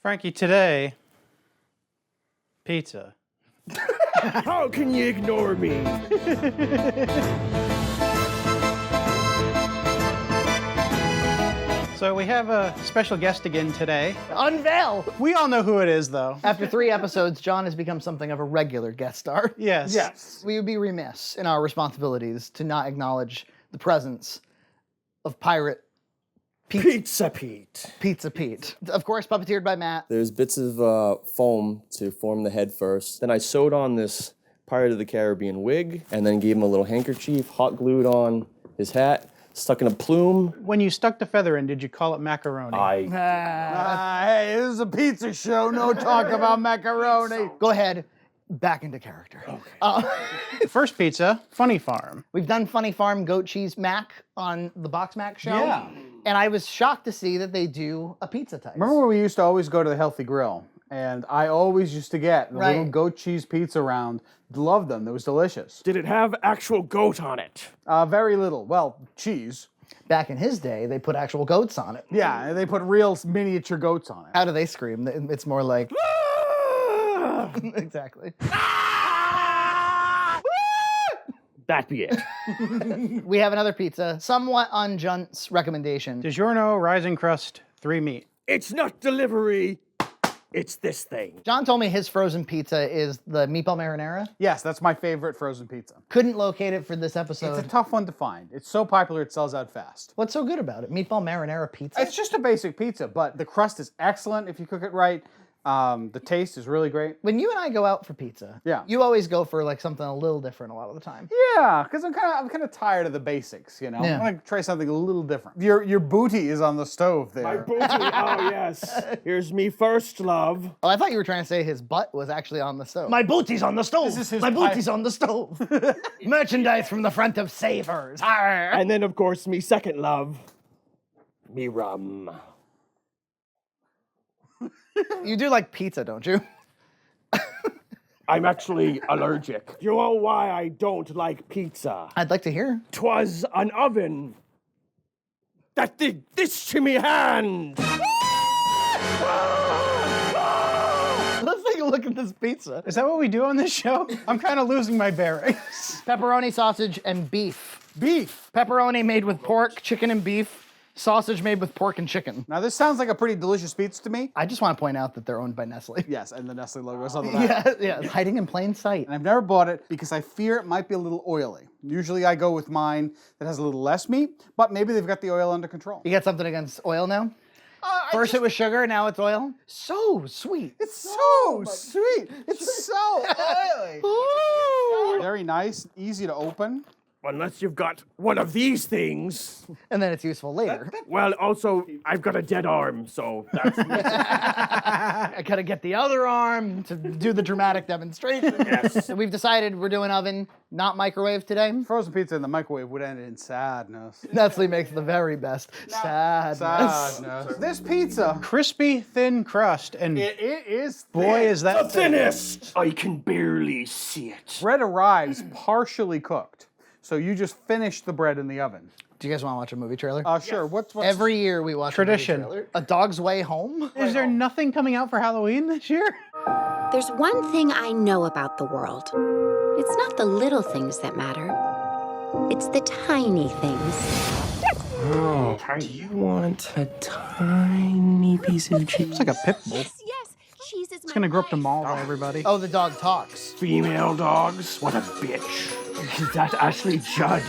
Frankie, today, pizza. How can you ignore me? So we have a special guest again today. Unveil! We all know who it is, though. After 3 episodes, John has become something of a regular guest star. Yes. Yes. We would be remiss in our responsibilities to not acknowledge the presence of pirate Pizza Pete. Pizza Pete. Of course, puppeteered by Matt. There's bits of foam to form the head first. Then I sewed on this Pirate of the Caribbean wig, and then gave him a little handkerchief, hot glued on his hat, stuck in a plume. When you stuck the feather in, did you call it macaroni? Hey, this is a pizza show. No talk about macaroni. Go ahead, back into character. Okay. First pizza, Funny Farm. We've done Funny Farm Goat Cheese Mac on the Box Mac show. Yeah. And I was shocked to see that they do a pizza type. Remember when we used to always go to the Healthy Grill? And I always used to get the little goat cheese pizza round. Loved them. It was delicious. Did it have actual goat on it? Very little. Well, cheese. Back in his day, they put actual goats on it. Yeah, and they put real miniature goats on it. How do they scream? It's more like... Exactly. That be it. We have another pizza, somewhat on Junt's recommendation. Digiorno, rising crust, 3 meat. It's not delivery. It's this thing. John told me his frozen pizza is the meatball marinara. Yes, that's my favorite frozen pizza. Couldn't locate it for this episode. It's a tough one to find. It's so popular it sells out fast. What's so good about it? Meatball marinara pizza? It's just a basic pizza, but the crust is excellent if you cook it right. The taste is really great. When you and I go out for pizza, Yeah. you always go for like something a little different a lot of the time. Yeah, because I'm kind of tired of the basics, you know? Yeah. I want to try something a little different. Your booty is on the stove there. My booty. Oh, yes. Here's me first, love. Oh, I thought you were trying to say his butt was actually on the stove. My booty's on the stove. This is his My pipe. booty's on the stove. Merchandise from the front of Savers. Arr. And then, of course, me second love. Me rum. You do like pizza, don't you? I'm actually allergic. You know why I don't like pizza? I'd like to hear. 'Twas an oven that did this to me hand. Let's take a look at this pizza. Is that what we do on this show? I'm kind of losing my bearings. Pepperoni, sausage, and beef. Beef. Pepperoni made with pork, chicken, and beef. Sausage made with pork and chicken. Now this sounds like a pretty delicious pizza to me. I just want to point out that they're owned by Nestle. Yes, and the Nestle logo is on the back. Yeah, hiding in plain sight. And I've never bought it because I fear it might be a little oily. Usually I go with mine that has a little less meat, but maybe they've got the oil under control. You got something against oil now? First it was sugar, now it's oil. So sweet. It's so sweet. It's so oily. Very nice, easy to open. Unless you've got one of these things. And then it's useful later. Well, also, I've got a dead arm, so that's... I gotta get the other arm to do the dramatic demonstration. Yes. So we've decided we're doing oven, not microwave today. Frozen pizza in the microwave would end in sadness. Nestle makes the very best. Sadness. Sadness. This pizza, Crispy, thin crust, and it is boy, thin. is that The thinnest! I can barely see it. Bread arrives partially cooked. So you just finish the bread in the oven. Do you guys want to watch a movie trailer? Sure. What's Every year we watch Tradition. a movie trailer. A Dog's Way Home? Is there nothing coming out for Halloween this year? There's one thing I know about the world. It's not the little things that matter. It's the tiny things. Oh, do you want a tiny piece of cheese? It's like a pit bull. Yes, cheese is It's gonna grow up to maul by everybody. Oh, the dog talks. Female dogs? What a bitch. Is that Ashley Judd?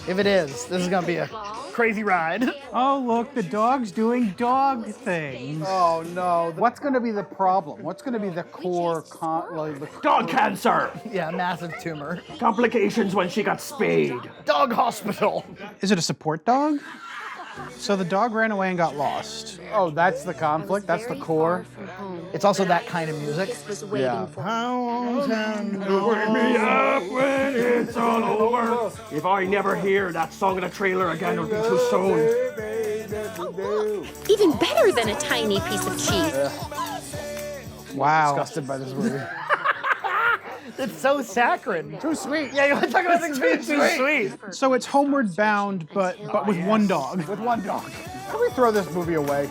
If it is, this is gonna be a crazy ride. Oh, look, the dog's doing dog things. Oh no! What's going to be the problem? What's going to be the core Dog cancer! Yeah, massive tumor. Complications when she got spayed. Dog hospital. Is it a support dog? So the dog ran away and got lost. Oh, that's the conflict. That's the core. It's also that kind of music. Was waiting for Wake me up when it's all over. If I never hear that song in a trailer again, it'll be too soon. even better than a tiny piece of cheese. Wow. Disgusted by this movie. It's so saccharine. Too sweet. Yeah, you want to talk about things being too sweet. So it's Homeward Bound, but with one dog. With one dog. Can we throw this movie away?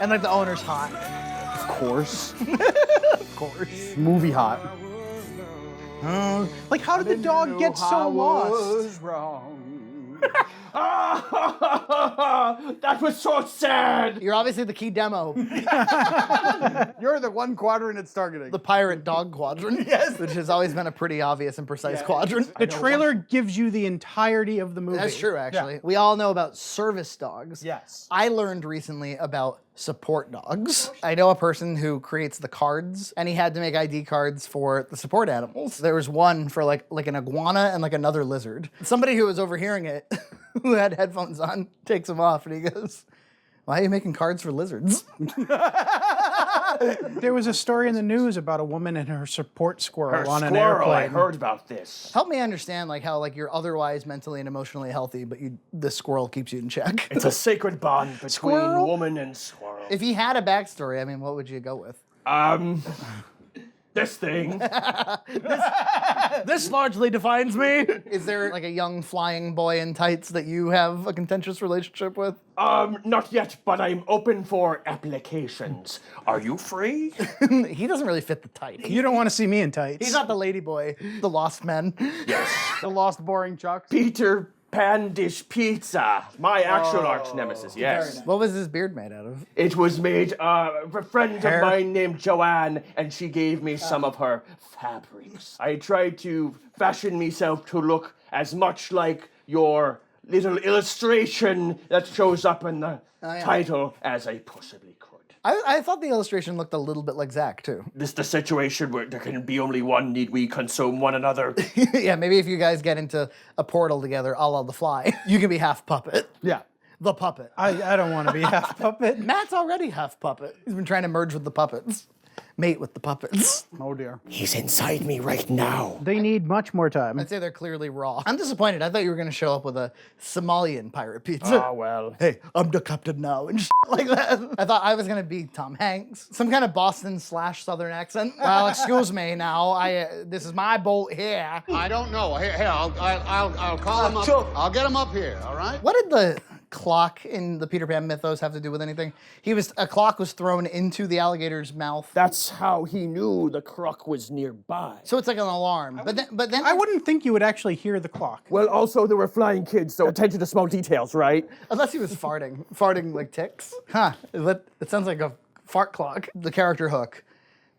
And like the owner's hot. Of course. Of course. Movie hot. Like, how did the dog get so lost? Wrong. That was so sad. You're obviously the key demo. You're the one quadrant it's targeting. The pirate dog quadrant. Yes. Which has always been a pretty obvious and precise quadrant. The trailer gives you the entirety of the movie. That's true, actually. We all know about service dogs. Yes. I learned recently about support dogs. I know a person who creates the cards, and he had to make ID cards for the support animals. There was one for like an iguana and like another lizard. Somebody who was overhearing it, who had headphones on, takes them off, and he goes, "Why are you making cards for lizards?" There was a story in the news about a woman and her support squirrel Her on an squirrel, I airplane. heard about this. Help me understand like how like you're otherwise mentally and emotionally healthy, but this squirrel keeps you in check. It's a sacred bond between Squirrel? woman and squirrel. If he had a backstory, I mean, what would you go with? This thing. This largely defines me. Is there like a young flying boy in tights that you have a contentious relationship with? Not yet, but I'm open for applications. Are you free? He doesn't really fit the type. You don't want to see me in tights. He's not the lady boy, the lost men. Yes. The lost boring Chucks. Peter Pan Dish Pizza. My actual arch nemesis, yes. What was his beard made out of? It was made, a friend of mine named Joanne, and she gave me some of her fabrics. I tried to fashion myself to look as much like your little illustration that shows up in the title as I possibly could. I thought the illustration looked a little bit like Zach, too. This is the situation where there can be only one, need we consume one another? Yeah, maybe if you guys get into a portal together, a la The Fly, you can be half puppet. Yeah. The puppet. I don't want to be half puppet. Matt's already half puppet. He's been trying to merge with the puppets. Mate with the puppets. Oh dear. He's inside me right now. They need much more time. I'd say they're clearly raw. I'm disappointed. I thought you were going to show up with a Somalian pirate pizza. Oh, well. Hey, I'm the captain now, and like that. I thought I was gonna be Tom Hanks, some kind of Boston / Southern accent. Well, excuse me now. This is my boat here. I don't know. Here, I'll call him up. I'll get him up here. All right. What did the clock in the Peter Pan mythos have to do with anything? A clock was thrown into the alligator's mouth. That's how he knew the croc was nearby. So it's like an alarm. But then I wouldn't think you would actually hear the clock. Well, also, there were flying kids, so attention to small details, right? unless he was farting like ticks. Huh? It sounds like a fart clock. The character Hook,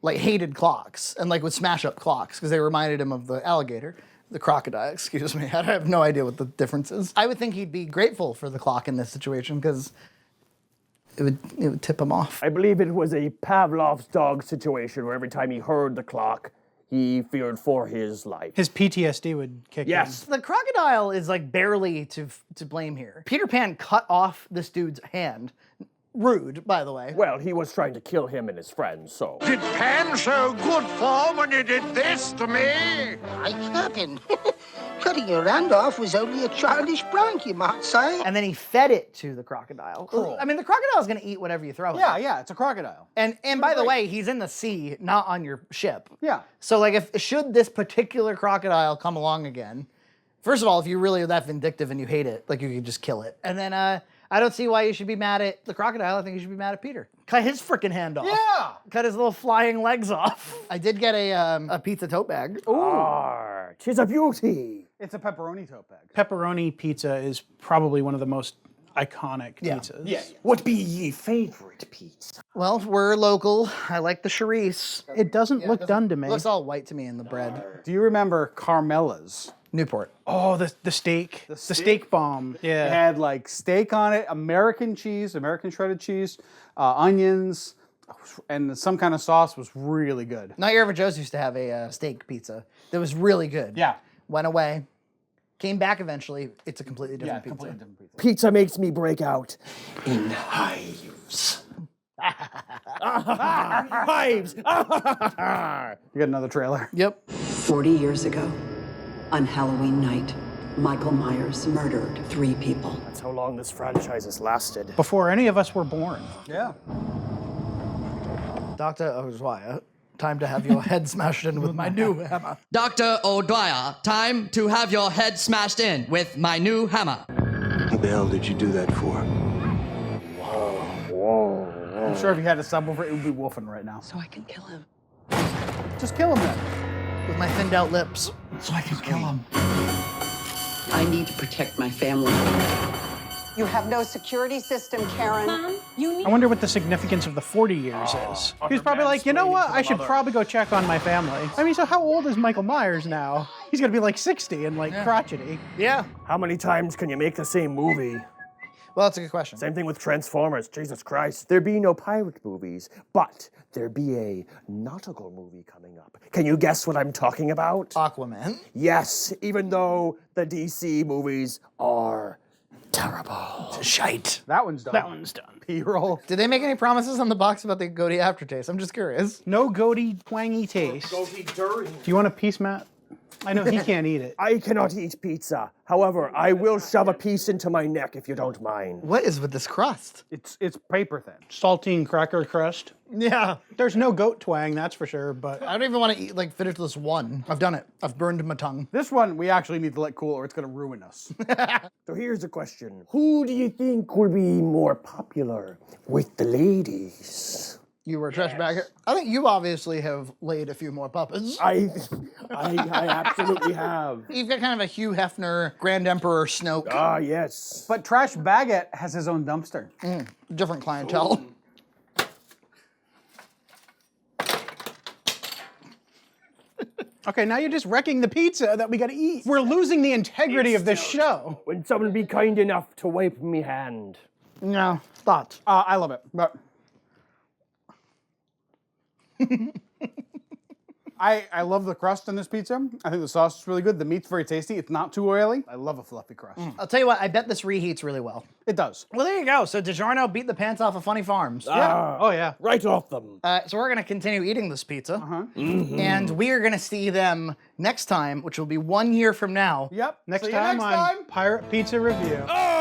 like hated clocks and like would smash up clocks because they reminded him of the alligator. The crocodile, excuse me. I have no idea what the difference is. I would think he'd be grateful for the clock in this situation because it would tip him off. I believe it was a Pavlov's dog situation where every time he heard the clock, he feared for his life. His PTSD would kick Yes. The crocodile is like barely to blame here. Peter Pan cut off this dude's hand. Rude, by the way. Well, he was trying to kill him and his friends, so. Did Pan show good form when you did this to me? My captain. Cutting your hand off was only a childish prank, you might say. And then he fed it to the crocodile. Cool. I mean, the crocodile's gonna eat whatever you throw at Yeah, it. yeah, it's a crocodile. And by the way, he's in the sea, not on your ship. Yeah. So like, should this particular crocodile come along again, first of all, if you really are that vindictive and you hate it, like you could just kill it. And then I don't see why you should be mad at the crocodile. I think you should be mad at Peter. Cut his freaking hand off. Yeah. Cut his little flying legs off. I did get a pizza tote bag. Ah, 'tis a beauty. It's a pepperoni tote bag. Pepperoni pizza is probably one of the most iconic pizzas. Yeah. What be ye favorite pizza? Well, we're local. I like the Charisse. It doesn't look done to me. It looks all white to me in the bread. Do you remember Carmela's? Newport. Oh, the steak. The steak bomb. It Yeah. had like steak on it, American cheese, American shredded cheese, onions, and some kind of sauce. Was really good. Not Your Average Joe's used to have a steak pizza that was really good. Yeah. Went away. Came back eventually. It's a completely Yeah, different pizza. completely different pizza. Pizza makes me break out in hives. Hives! You got another trailer. Yep. 40 years ago, on Halloween night, Michael Myers murdered 3 people. That's how long this franchise has lasted. Before any of us were born. Yeah. Dr. O'Dwyer, time to have your head smashed in with my new hammer. Dr. O'Dwyer, time to have your head smashed in with my new hammer. What the hell did you do that for? I'm sure if he had a subwoofer, it would be woofing right now. So I can kill him. Just kill him then. With my thinned out lips. So I can kill him. I need to protect my family. You have no security system, Karen. Mom, you need... I wonder what the significance of the 40 years is. He's probably like, you know what? I should probably go check on my family. I mean, so how old is Michael Myers now? He's gonna be like 60 and like crotchety. Yeah. How many times can you make the same movie? Well, that's a good question. Same thing with Transformers. Jesus Christ. There be no pirate movies, but there be a nautical movie coming up. Can you guess what I'm talking about? Aquaman. Yes, even though the DC movies are terrible. Shite. That one's done. That one's done. P-roll. Did they make any promises on the box about the goatee aftertaste? I'm just curious. No goaty, twangy taste. Do you want a piece, Matt? I know he can't eat it. I cannot eat pizza. However, I will shove a piece into my neck if you don't mind. What is with this crust? It's paper thin. Saltine cracker crust. Yeah. There's no goat twang, that's for sure, but I don't even want to eat, like, finish this one. I've done it. I've burned my tongue. This one we actually need to let cool or it's gonna ruin us. So here's the question. Who do you think will be more popular with the ladies? You were a trash bagger. I think you obviously have laid a few more puppets. I absolutely have. You've got kind of a Hugh Hefner, Grand Emperor Snoke. Ah, yes. But Trash Baguette has his own dumpster. Different clientele. Ooh. okay, now you're just wrecking the pizza that we gotta eat. We're losing the integrity of this show. Would someone be kind enough to wipe me hand? No, thoughts. I love it, but I love the crust on this pizza. I think the sauce is really good. The meat's very tasty. It's not too oily. I love a fluffy crust. I'll tell you what, I bet this reheats really well. It does. Well, there you go. So Digiorno beat the pants off of Funny Farms. Yeah. Oh, yeah. Right off them. So we're going to continue eating this pizza. And we are going to see them next time, which will be 1 year from now. Yep. Next See you time next on time. Pirate Pizza Review. Oh!